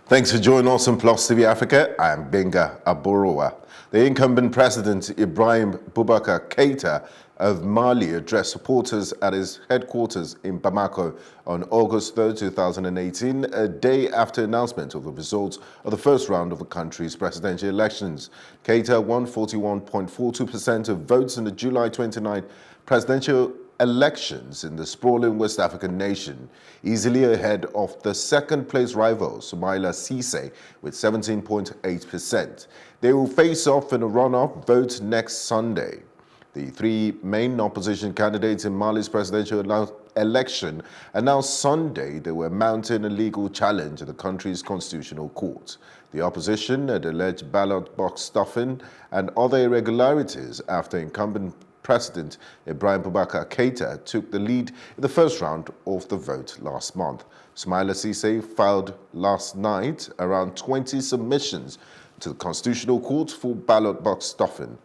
Thanks for joining us on Plus TV Africa. I'm Benga Aborowa. The incumbent president, Ibrahim Boubacar Keita of Mali, addressed supporters at his headquarters in Bamako on August 3, 2018, a day after announcement of the results of the first round of the country's presidential elections. Keita won 41.42% of votes in the July 29 presidential elections in the sprawling West African nation, easily ahead of the second-place rival, Soumaïla Cissé, with 17.8%. They will face off in a runoff vote next Sunday. The three main opposition candidates in Mali's presidential election announced Sunday they were mounting a legal challenge at the country's constitutional court. The opposition had alleged ballot box stuffing and other irregularities after incumbent President Ibrahim Boubacar Keita took the lead in the first round of the vote last month. Soumaïla Cissé filed last night around 20 submissions to the Constitutional Court for ballot box stuffing,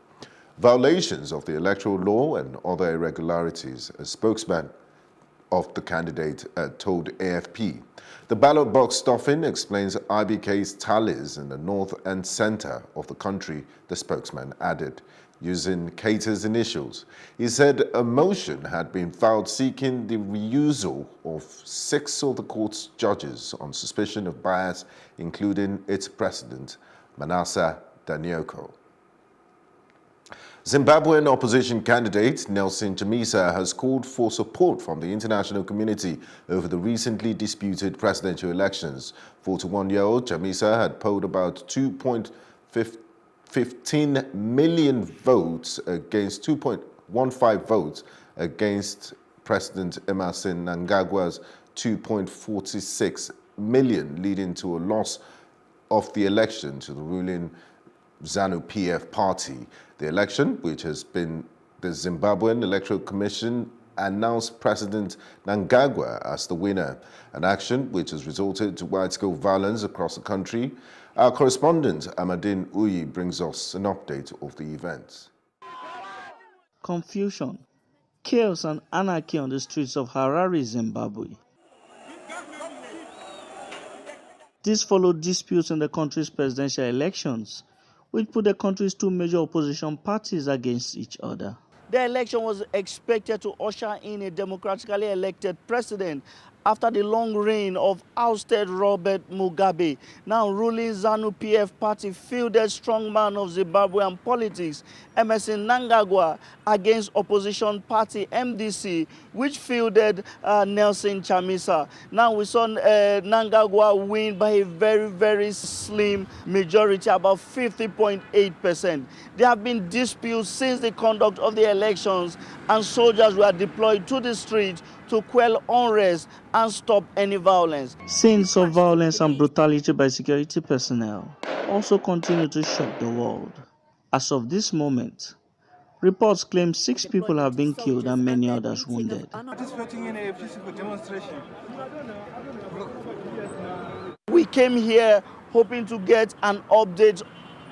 violations of the electoral law and other irregularities, a spokesman of the candidate told AFP. The ballot box stuffing explains IBK's tallies in the north and center of the country, the spokesman added, using Keita's initials. He said a motion had been filed seeking the reusal of 6 of the court's judges on suspicion of bias, including its president, Manasseh Danioko. Zimbabwean opposition candidate Nelson Chamisa has called for support from the international community over the recently disputed presidential elections. 41-year-old Chamisa had polled about 2.15 million votes against 2.15 votes against President Emmerson Mnangagwa's 2.46 million, leading to a loss of the election to the ruling ZANU-PF party. The election, which has been the Zimbabwean Electoral Commission, announced President Mnangagwa as the winner, an action which has resulted to wide-scale violence across the country. Our correspondent, Amadine Uyi, brings us an update of the events. Confusion, chaos and anarchy on the streets of Harare, Zimbabwe. This followed disputes in the country's presidential elections, which put the country's two major opposition parties against each other. The election was expected to usher in a democratically elected president after the long reign of ousted Robert Mugabe. Now ruling ZANU-PF party fielded strongman of Zimbabwean politics, Emmerson Mnangagwa, against opposition party MDC, which fielded Nelson Chamisa. Now we saw Mnangagwa win by a very slim majority, about 50.8%. There have been disputes since the conduct of the elections, and soldiers were deployed to the streets to quell unrest and stop any violence. Scenes of violence and brutality by security personnel also continue to shock the world. As of this moment, reports claim 6 people have been killed and many others wounded. Participating in a peaceful demonstration. We came here hoping to get an update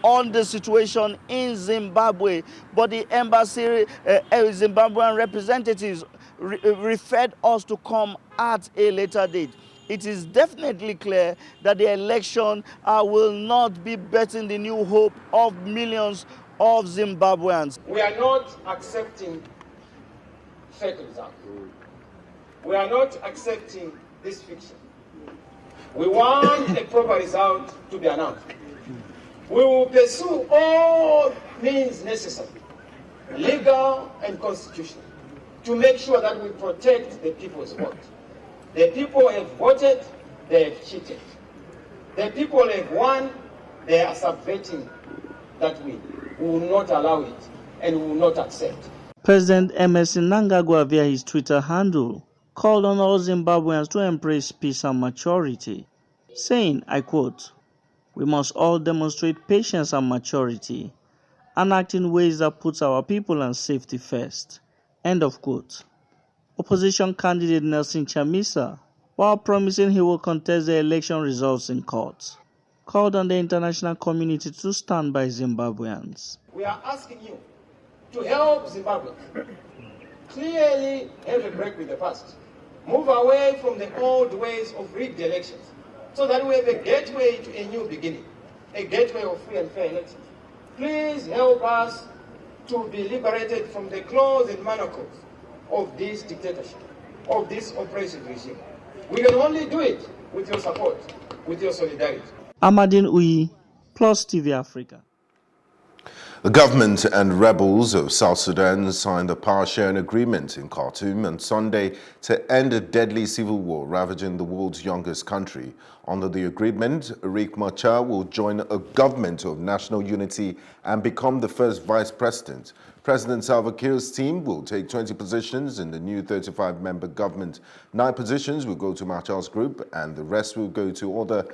on the situation in Zimbabwe, but the embassy, Zimbabwean representatives referred us to come at a later date. It is definitely clear that the election will not be betting the new hope of millions of Zimbabweans. We are not accepting fake results. We are not accepting this fiction. We want a proper result to be announced. We will pursue all means necessary, legal and constitutional, to make sure that we protect the people's vote. The people have voted, they have cheated. The people have won, they are subverting that win. We will not allow it, and we will not accept. President Emmerson Mnangagwa, via his Twitter handle, called on all Zimbabweans to embrace peace and maturity, saying, I quote, "We must all demonstrate patience and maturity and act in ways that puts our people and safety first." End of quote. Opposition candidate Nelson Chamisa, while promising he will contest the election results in court, called on the international community to stand by Zimbabweans. We are asking you to help Zimbabwe clearly have a break with the past. Move away from the old ways of rigged elections. so that we have a gateway to a new beginning, a gateway of free and fair elections. Please help us to be liberated from the claws and manacles of this dictatorship, of this oppressive regime. We can only do it with your support, with your solidarity. Amadine Uyi, Plus TV Africa. The government and rebels of South Sudan signed a power-sharing agreement in Khartoum on Sunday to end a deadly civil war ravaging the world's youngest country. Under the agreement, Riek Machar will join a government of national unity and become the first vice president. President Salva Kiir's team will take 20 positions in the new 35-member government. 9 positions will go to Machar's group and the rest will go to other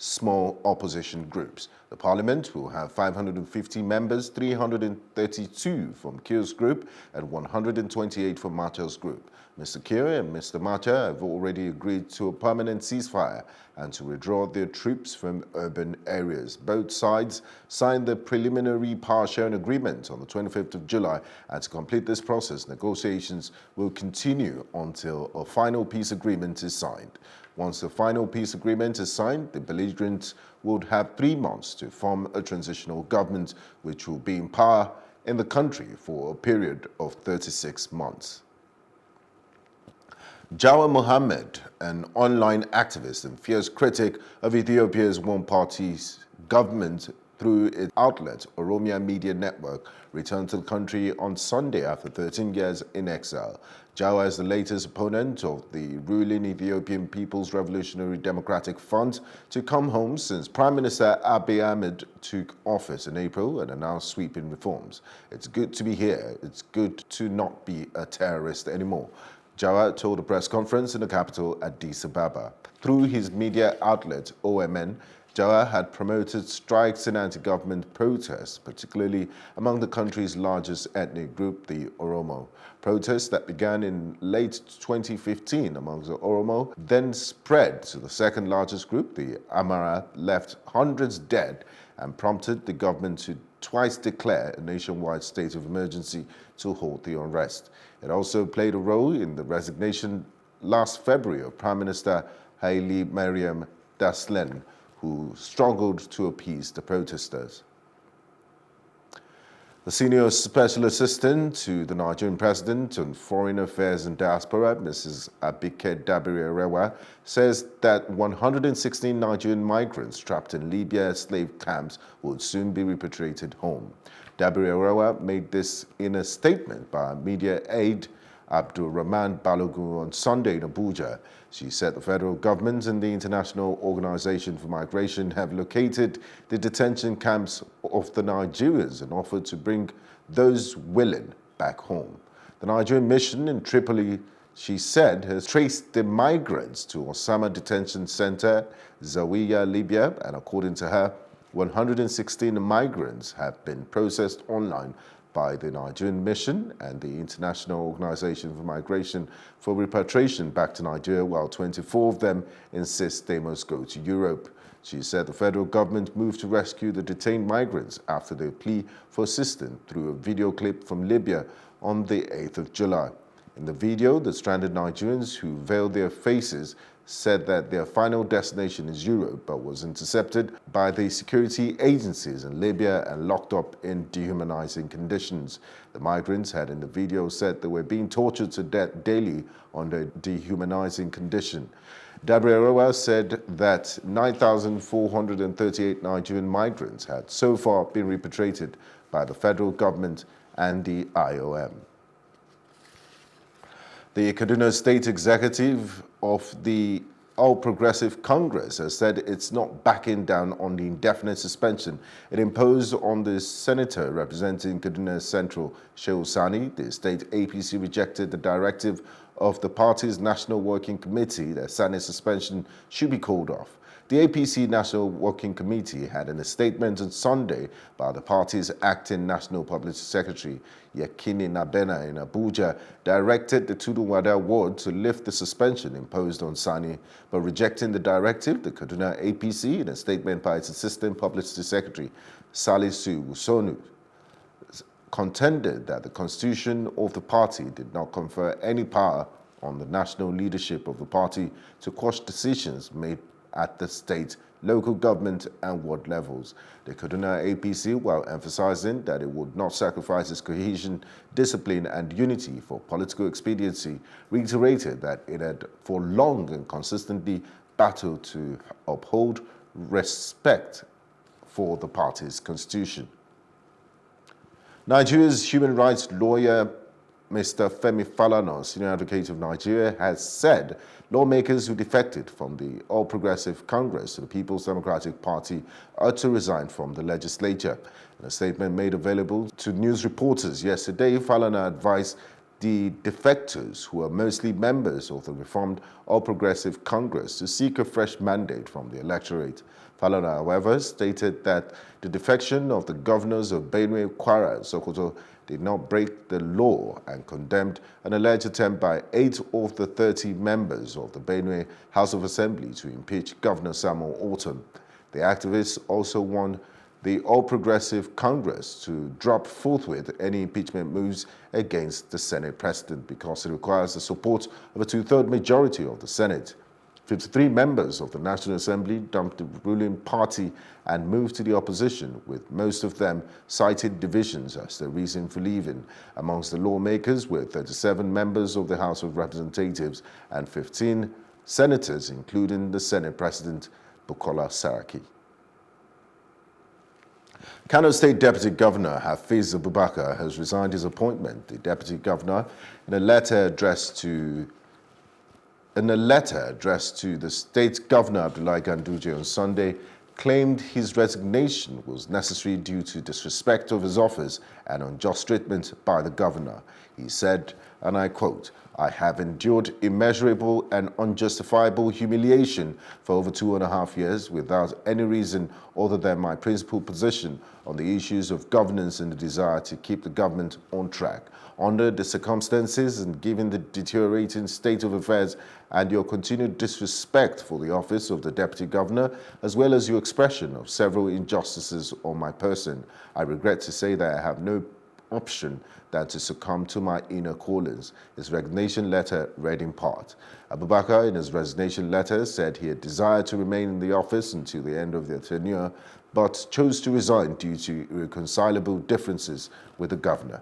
small opposition groups. The parliament will have 550 members, 332 from Kiir's group and 128 from Machar's group. Mr. Kiir and Mr. Machar have already agreed to a permanent ceasefire and to withdraw their troops from urban areas. Both sides signed the preliminary power-sharing agreement on the 25th of July, and to complete this process, negotiations will continue until a final peace agreement is signed. Once the final peace agreement is signed, the belligerents would have 3 months to form a transitional government, which will be in power in the country for a period of 36 months. Jawar Mohammed, an online activist and fierce critic of Ethiopia's one-party government through its outlet, Oromia Media Network, returned to the country on Sunday after 13 years in exile. Jawar is the latest opponent of the ruling Ethiopian People's Revolutionary Democratic Front to come home since Prime Minister Abiy Ahmed took office in April and announced sweeping reforms. It's good to be here. It's good to not be a terrorist anymore, Jawar told a press conference in the capital, Addis Ababa. Through his media outlet, OMN, Jawar had promoted strikes and anti-government protests, particularly among the country's largest ethnic group, the Oromo. Protests that began in late 2015 among the Oromo then spread to the second largest group, the Amhara, left hundreds dead and prompted the government to twice declare a nationwide state of emergency to halt the unrest. It also played a role in the resignation last February of Prime Minister Haile Mariam Desalegn, who struggled to appease the protesters. The senior special assistant to the Nigerian president on foreign affairs and diaspora, Mrs. Abike Dabiri-Arewa, says that 116 Nigerian migrants trapped in Libya slave camps will soon be repatriated home. Dabiri-Arewa made this in a statement by media aide Abdul Rahman Balogun on Sunday in Abuja. She said the federal government and the International Organization for Migration have located the detention camps of the Nigerians and offered to bring those willing back home. The Nigerian mission in Tripoli, she said, has traced the migrants to Osama Detention Center, Zawiya, Libya, and according to her, 116 migrants have been processed online by the Nigerian mission and the International Organization for Migration for repatriation back to Nigeria, while 24 of them insist they must go to Europe. She said the federal government moved to rescue the detained migrants after their plea for assistance through a video clip from Libya on the 8th of July. In the video, the stranded Nigerians who veiled their faces said that their final destination is Europe, but was intercepted by the security agencies in Libya and locked up in dehumanizing conditions. The migrants had in the video said they were being tortured to death daily under dehumanizing conditions. Dabiri-Arewa said that 9,438 Nigerian migrants had so far been repatriated by the federal government and the IOM. The Kaduna State Executive of the All Progressive Congress has said it's not backing down on the indefinite suspension it imposed on the senator representing Kaduna Central, Shehu Sani. The state APC rejected the directive of the party's National Working Committee that Sani's suspension should be called off. The APC National Working Committee had in a statement on Sunday by the party's acting National Publicity Secretary, Yakini Nabena in Abuja, directed the Tudunwada ward to lift the suspension imposed on Sani, but rejecting the directive, the Kaduna APC, in a statement by its Assistant Publicity Secretary, Salisu Usonu, contended that the constitution of the party did not confer any power on the national leadership of the party to quash decisions made at the state, local government and ward levels. The Kaduna APC, while emphasizing that it would not sacrifice its cohesion, discipline and unity for political expediency, reiterated that it had for long and consistently battled to uphold respect for the party's constitution. Nigeria's human rights lawyer, Mr. Femi Falana, senior advocate of Nigeria, has said lawmakers who defected from the All Progressive Congress to the People's Democratic Party are to resign from the legislature. In a statement made available to news reporters yesterday, Falana advised the defectors, who are mostly members of the reformed All Progressive Congress, to seek a fresh mandate from the electorate. Falana, however, stated that the defection of the governors of Benue, Kwara, and Sokoto did not break the law and condemned an alleged attempt by 8 of the 30 members of the Benue House of Assembly to impeach Governor Samuel Ortom. The activists also warned the All Progressive Congress to drop forthwith any impeachment moves against the Senate President because it requires the support of a two-thirds majority of the Senate. 53 members of the National Assembly dumped the ruling party and moved to the opposition, with most of them citing divisions as the reason for leaving. Amongst the lawmakers were 37 members of the House of Representatives and 15 senators, including the Senate President, Bukola Saraki. Kano State Deputy Governor Hafiz Abubakar has resigned his appointment. The Deputy Governor, in a letter addressed to the State Governor Abdullahi Ganduje on Sunday, claimed his resignation was necessary due to disrespect of his office and unjust treatment by the governor. He said, and I quote, "I have endured immeasurable and unjustifiable humiliation for over 2.5 years without any reason other than my principal position on the issues of governance and the desire to keep the government on track. Under the circumstances and given the deteriorating state of affairs and your continued disrespect for the office of the Deputy Governor, as well as your expression of several injustices on my person, I regret to say that I have no option than to succumb to my inner callings." His resignation letter read in part. Abubakar, in his resignation letter, said he had desired to remain in the office until the end of their tenure, but chose to resign due to irreconcilable differences with the governor.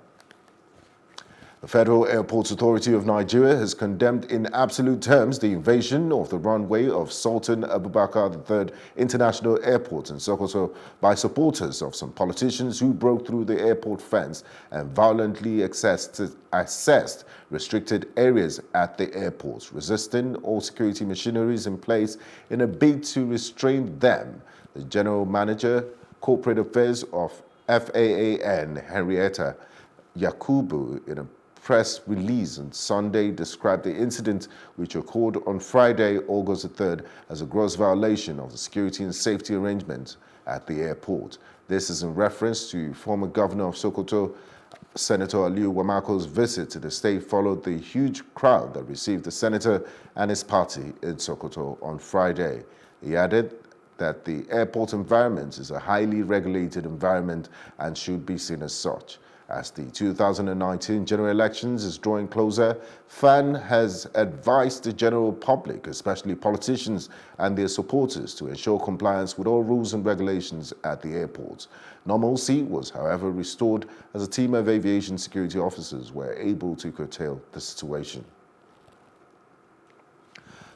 The Federal Airports Authority of Nigeria has condemned in absolute terms the invasion of the runway of Sultan Abubakar III International Airport in Sokoto by supporters of some politicians who broke through the airport fence and violently accessed restricted areas at the airport, resisting all security machineries in place in a bid to restrain them. The General Manager, Corporate Affairs of FAAN, Henrietta Yakubu, in a press release on Sunday, described the incident, which occurred on Friday, August the 3rd, as a gross violation of the security and safety arrangements at the airport. This is in reference to former Governor of Sokoto, Senator Aliyu Wamako's visit to the state followed the huge crowd that received the senator and his party in Sokoto on Friday. He added that the airport environment is a highly regulated environment and should be seen as such. As the 2019 general elections is drawing closer, FAN has advised the general public, especially politicians and their supporters, to ensure compliance with all rules and regulations at the airport. Normalcy was, however, restored as a team of aviation security officers were able to curtail the situation.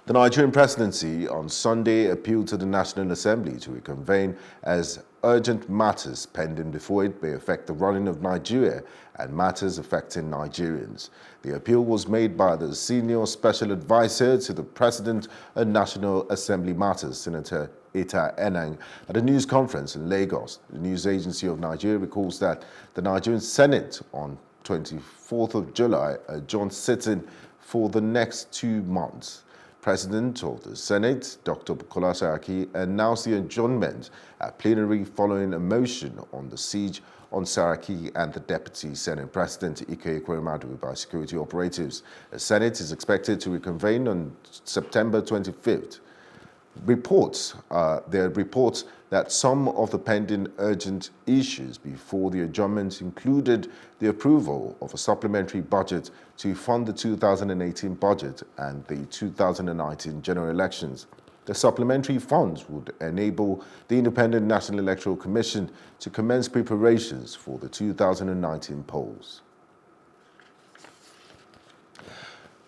The Nigerian presidency on Sunday appealed to the National Assembly to reconvene as urgent matters pending before it may affect the running of Nigeria and matters affecting Nigerians. The appeal was made by the Senior Special Advisor to the President on National Assembly Matters, Senator Ita Enang, at a news conference in Lagos. The news agency of Nigeria recalls that the Nigerian Senate on 24th of July adjourned sitting for the next 2 months. President of the Senate, Dr. Bukola Saraki, announced the adjournment at plenary following a motion on the siege on Saraki and the Deputy Senate President, Ike Ekweremadu, by security operatives. The Senate is expected to reconvene on September 25th. There are reports that some of the pending urgent issues before the adjournment included the approval of a supplementary budget to fund the 2018 budget and the 2019 general elections. The supplementary funds would enable the Independent National Electoral Commission to commence preparations for the 2019 polls.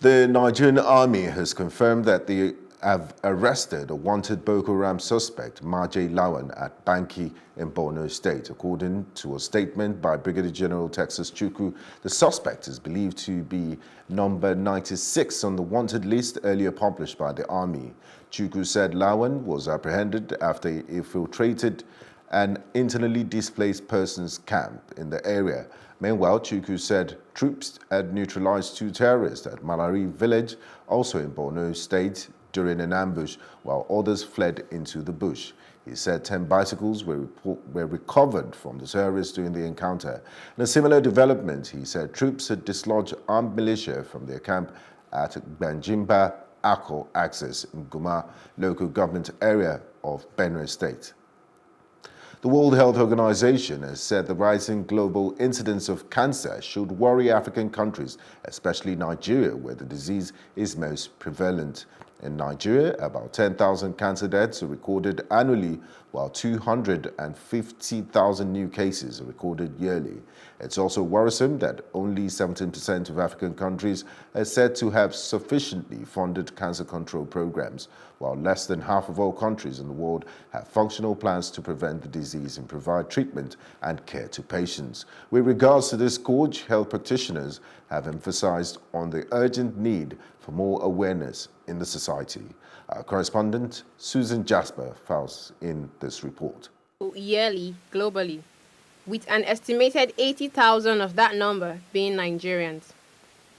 The Nigerian army has confirmed that they have arrested a wanted Boko Haram suspect, Maje Lawan, at Banki in Borno State. According to a statement by Brigadier General Texas Chukwu, the suspect is believed to be number 96 on the wanted list earlier published by the army. Chukwu said Lawan was apprehended after he infiltrated an internally displaced persons camp in the area. Meanwhile, Chukwu said troops had neutralized 2 terrorists at Malari village, also in Borno State, during an ambush, while others fled into the bush. He said 10 bicycles were recovered from the terrorists during the encounter. In a similar development, he said troops had dislodged armed militia from their camp at Banjimba Ako Axis in Guma local government area of Benue State. The World Health Organization has said the rising global incidence of cancer should worry African countries, especially Nigeria, where the disease is most prevalent. In Nigeria, about 10,000 cancer deaths are recorded annually, while 250,000 new cases are recorded yearly. It's also worrisome that only 17% of African countries are said to have sufficiently funded cancer control programs, while less than half of all countries in the world have functional plans to prevent the disease and provide treatment and care to patients. With regards to this scourge, health practitioners have emphasized on the urgent need for more awareness in the society. Our correspondent, Susan Jasper, files in this report. Yearly, globally, with an estimated 80,000 of that number being Nigerians.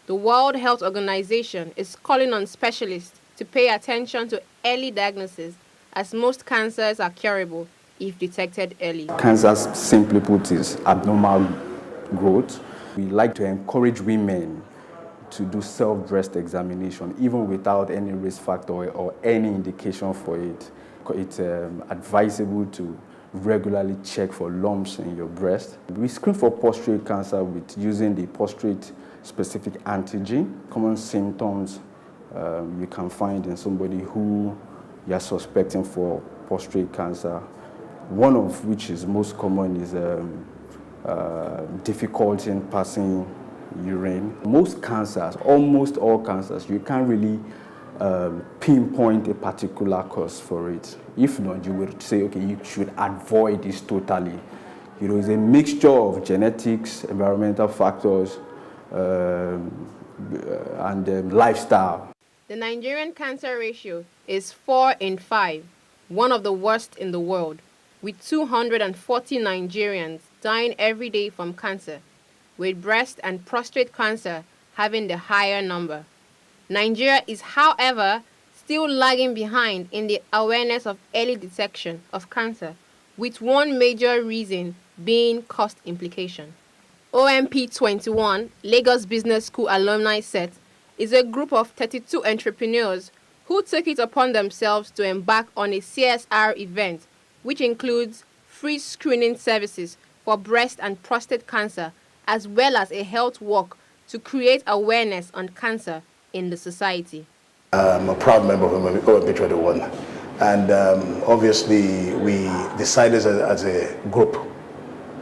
The World Health Organization is calling on specialists to pay attention to early diagnosis, as most cancers are curable if detected early. Cancer, simply put, is abnormal growth. We like to encourage women to do self-breast examination, even without any risk factor or any indication for it. It's advisable to regularly check for lumps in your breast. We screen for prostate cancer with using the prostate-specific antigen. Common symptoms you can find in somebody who you are suspecting for prostate cancer. One of which is most common is difficulty in passing urine. Most cancers, almost all cancers, you can't really pinpoint a particular cause for it. If not, you would say, okay, you should avoid this totally. You know, it's a mixture of genetics, environmental factors, and lifestyle. The Nigerian cancer ratio is 4 in 5, one of the worst in the world, with 240 Nigerians dying every day from cancer, with breast and prostate cancer having the higher number. Nigeria is, however, still lagging behind in the awareness of early detection of cancer, with one major reason being cost implication. OMP 21, Lagos Business School alumni set, is a group of 32 entrepreneurs who took it upon themselves to embark on a CSR event, which includes free screening services for breast and prostate cancer, as well as a health walk to create awareness on cancer in the society. I'm a proud member of OMP 21, and obviously we decided as a group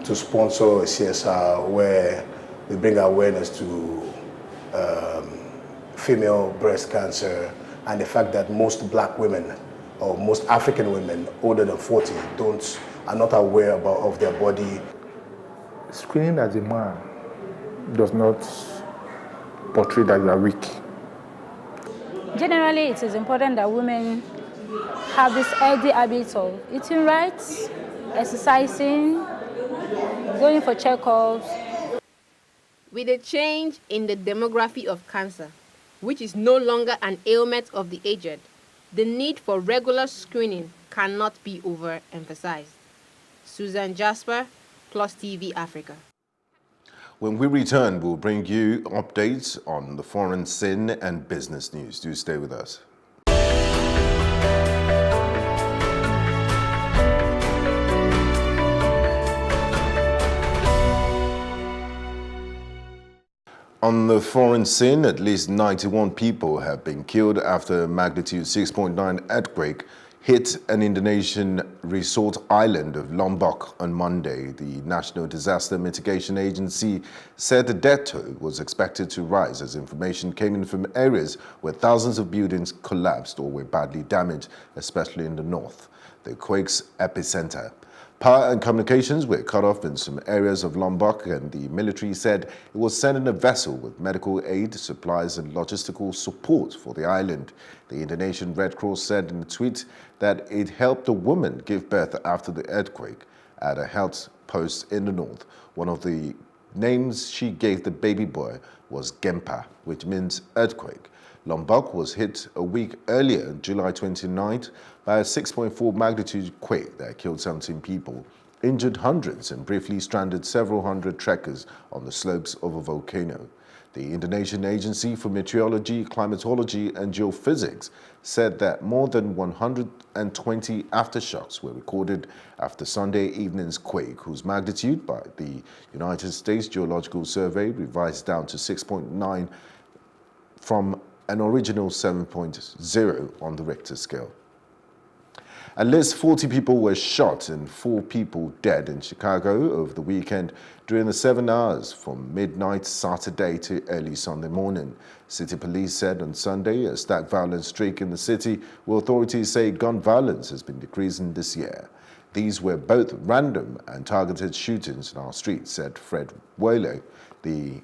to sponsor a CSR where we bring awareness to female breast cancer and the fact that most black women or most African women older than 40 are not aware of their body. Screening as a man does not portray that you are weak. Generally, it is important that women have this healthy habit of eating right, exercising, going for checkups. With a change in the demography of cancer, which is no longer an ailment of the aged, the need for regular screening cannot be overemphasized. Susan Jasper, Plus TV Africa. When we return, we'll bring you updates on the foreign scene and business news. Do stay with us. On the foreign scene, at least 91 people have been killed after a magnitude 6.9 earthquake hit an Indonesian resort island of Lombok on Monday. The National Disaster Mitigation Agency said the death toll was expected to rise as information came in from areas where thousands of buildings collapsed or were badly damaged, especially in the north, the quake's epicenter. Power and communications were cut off in some areas of Lombok, and the military said it was sending a vessel with medical aid, supplies and logistical support for the island. The Indonesian Red Cross said in a tweet that it helped a woman give birth after the earthquake at a health post in the north. One of the names she gave the baby boy was Gempa, which means earthquake. Lombok was hit a week earlier, July 29th, by a 6.4 magnitude quake that killed 17 people, injured hundreds and briefly stranded several hundred trekkers on the slopes of a volcano. The Indonesian Agency for Meteorology, Climatology and Geophysics said that more than 120 aftershocks were recorded after Sunday evening's quake, whose magnitude by the United States Geological Survey revised down to 6.9 from an original 7.0 on the Richter scale. At least 40 people were shot and 4 people dead in Chicago over the weekend during the 7 hours from midnight Saturday to early Sunday morning. City police said on Sunday a stacked violence streak in the city, where authorities say gun violence has been decreasing this year. These were both random and targeted shootings in our streets, said Fred Whaley, the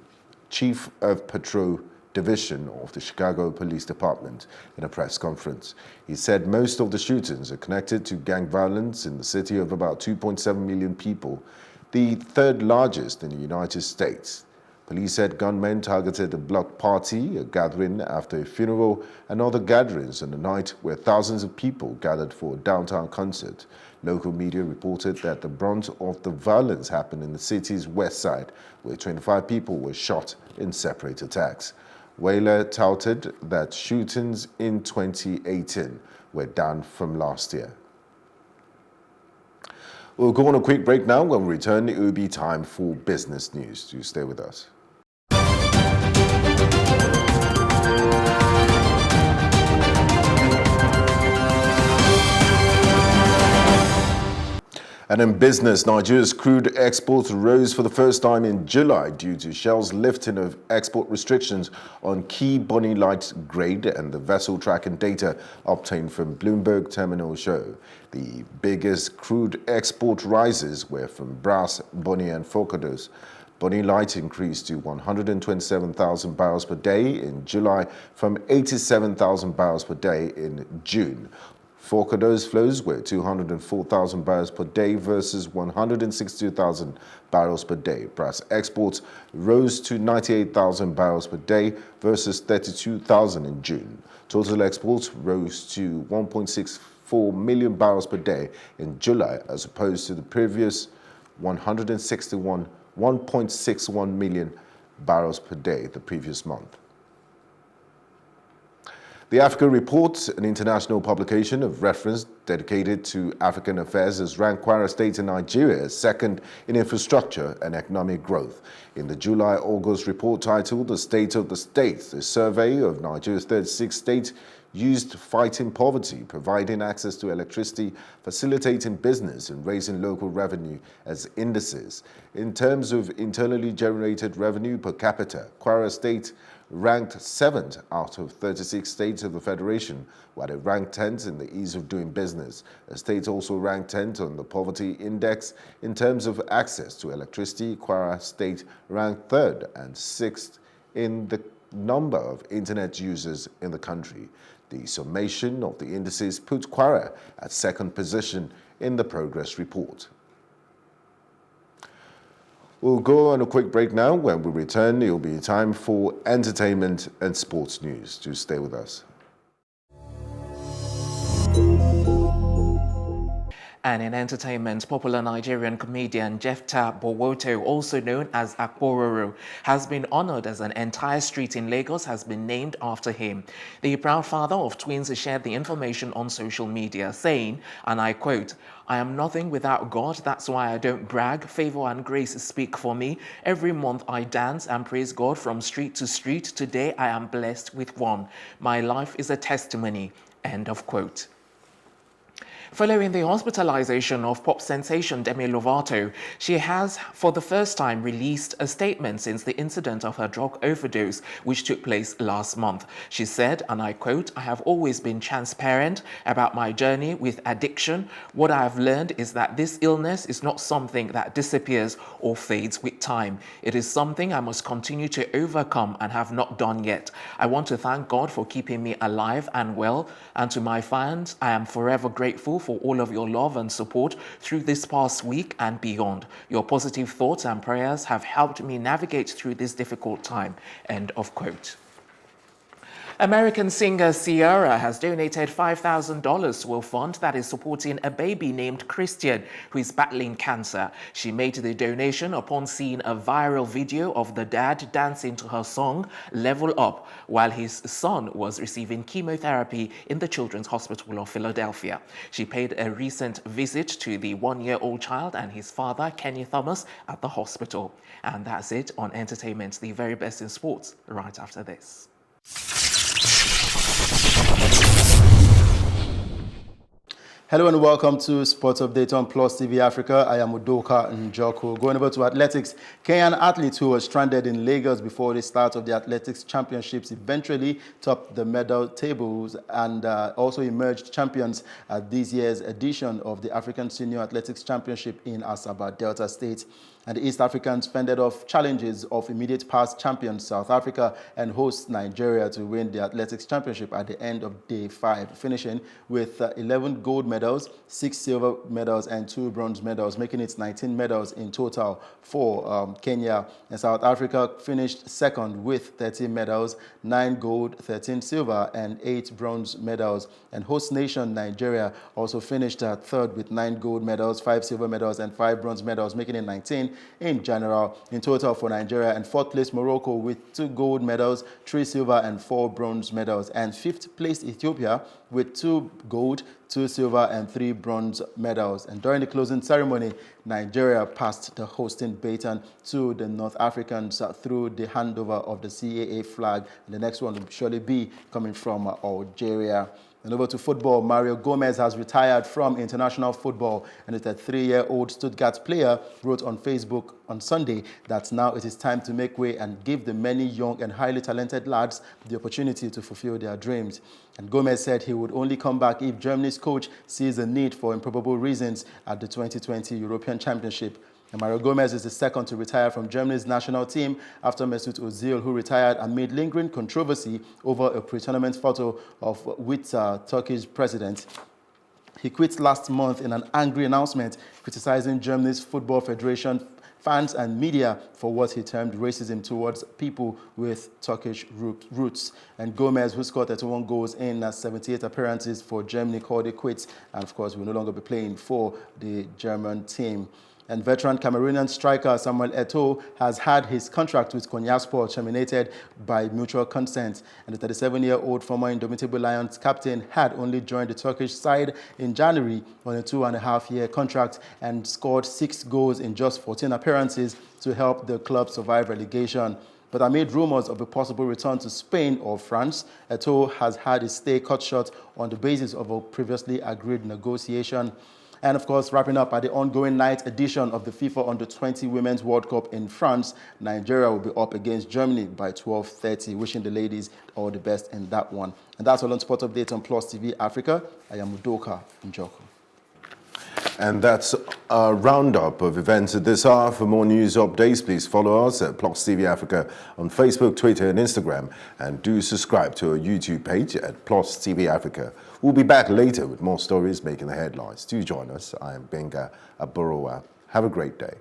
chief of patrol division of the Chicago Police Department, in a press conference. He said most of the shootings are connected to gang violence in the city of about 2.7 million people, the third largest in the United States. Police said gunmen targeted a block party, a gathering after a funeral, and other gatherings on the night where thousands of people gathered for a downtown concert. Local media reported that the brunt of the violence happened in the city's west side, where 25 people were shot in separate attacks. Whaler touted that shootings in 2018 were down from last year. We'll go on a quick break now. When we return, it will be time for business news. Do stay with us. And in business, Nigeria's crude exports rose for the first time in July due to Shell's lifting of export restrictions on key Bonny Light grade, and the vessel tracking data obtained from Bloomberg Terminal show. The biggest crude export rises were from Brass, Bonny and Forcados. Bonny Light increased to 127,000 barrels per day in July from 87,000 barrels per day in June. Forcados flows were 204,000 barrels per day versus 162,000 barrels per day. Brass exports rose to 98,000 barrels per day versus 32,000 in June. Total exports rose to 1.64 million barrels per day in July as opposed to the previous 1.61 million barrels per day the previous month. The Africa Report, an international publication of reference dedicated to African affairs, has ranked Kwara State in Nigeria as second in infrastructure and economic growth. In the July-August report titled The State of the States, a survey of Nigeria's 36 states used fighting poverty, providing access to electricity, facilitating business, and raising local revenue as indices. In terms of internally generated revenue per capita, Kwara State ranked 7th out of 36 states of the Federation, while it ranked 10th in the ease of doing business. The state also ranked 10th on the Poverty Index. In terms of access to electricity, Kwara State ranked 3rd and 6th in the number of internet users in the country. The summation of the indices put Kwara at 2nd position in the progress report. We'll go on a quick break now. When we return, it will be time for entertainment and sports news. Do stay with us. And in entertainment, popular Nigerian comedian Jefta Bowoto, also known as Akpororo, has been honored as an entire street in Lagos has been named after him. The proud father of twins shared the information on social media, saying, and I quote, "I am nothing without God, that's why I don't brag. Favor and grace speak for me. Every month I dance and praise God from street to street. Today I am blessed with one. My life is a testimony." End of quote. Following the hospitalization of pop sensation Demi Lovato, she has, for the first time, released a statement since the incident of her drug overdose, which took place last month. She said, and I quote, "I have always been transparent about my journey with addiction. What I have learned is that this illness is not something that disappears or fades with time. It is something I must continue to overcome and have not done yet. I want to thank God for keeping me alive and well, and to my fans, I am forever grateful for all of your love and support through this past week and beyond. Your positive thoughts and prayers have helped me navigate through this difficult time." End of quote. American singer Ciara has donated $5,000 to a fund that is supporting a baby named Christian who is battling cancer. She made the donation upon seeing a viral video of the dad dancing to her song Level Up while his son was receiving chemotherapy in the Children's Hospital of Philadelphia. She paid a recent visit to the one-year-old child and his father, Kenny Thomas, at the hospital. And that's it on entertainment, the very best in sports, right after this. Hello and welcome to Sports Update on Plus TV Africa. I am Udoka Njoko. Going over to athletics, Kenyan athletes who were stranded in Lagos before the start of the athletics championships eventually topped the medal tables and also emerged champions at this year's edition of the African Senior Athletics Championship in Asaba, Delta State. And the East Africans fended off challenges of immediate past champions South Africa and host Nigeria to win the athletics championship at the end of day 5, finishing with 11 gold medals, 6 silver medals, and 2 bronze medals, making it 19 medals in total for Kenya. And South Africa finished second with 13 medals, 9 gold, 13 silver, and 8 bronze medals. And host nation Nigeria also finished third with 9 gold medals, 5 silver medals, and 5 bronze medals, making it 19 in general in total for Nigeria. And fourth place Morocco with 2 gold medals, 3 silver, and 4 bronze medals. And fifth place Ethiopia with 2 gold, 2 silver, and 3 bronze medals. And during the closing ceremony, Nigeria passed the hosting baton to the North Africans through the handover of the CAA flag. And the next one will surely be coming from Algeria. And over to football, Mario Gomez has retired from international football, and the 33-year-old Stuttgart player wrote on Facebook on Sunday that now it is time to make way and give the many young and highly talented lads the opportunity to fulfill their dreams. And Gomez said he would only come back if Germany's coach sees a need for improbable reasons at the 2020 European Championship. And Mario Gomez is the second to retire from Germany's national team after Mesut Ozil, who retired amid lingering controversy over a pre-tournament photo with Turkish president. He quit last month in an angry announcement criticizing Germany's Football Federation, fans and media for what he termed racism towards people with Turkish roots. And Gomez, who scored 31 goals in 78 appearances for Germany, called it quits, and of course will no longer be playing for the German team. And veteran Cameroonian striker Samuel Eto'o has had his contract with Konyaspor terminated by mutual consent. And the 37-year-old former Indomitable Lions captain had only joined the Turkish side in January on a 2.5-year contract and scored 6 goals in just 14 appearances to help the club survive relegation. But amid rumors of a possible return to Spain or France, Eto'o has had his stay cut short on the basis of a previously agreed negotiation. And of course, wrapping up at the ongoing night edition of the FIFA Under-20 Women's World Cup in France, Nigeria will be up against Germany by 12:30. Wishing the ladies all the best in that one. And that's all on Sport Update on Plus TV Africa. I am Udoka Njoko. And that's a roundup of events at this hour. For more news updates, please follow us at Plus TV Africa on Facebook, Twitter, and Instagram. And do subscribe to our YouTube page at Plus TV Africa. We'll be back later with more stories making the headlines. Do join us. I am Benga Aborowa. Have a great day.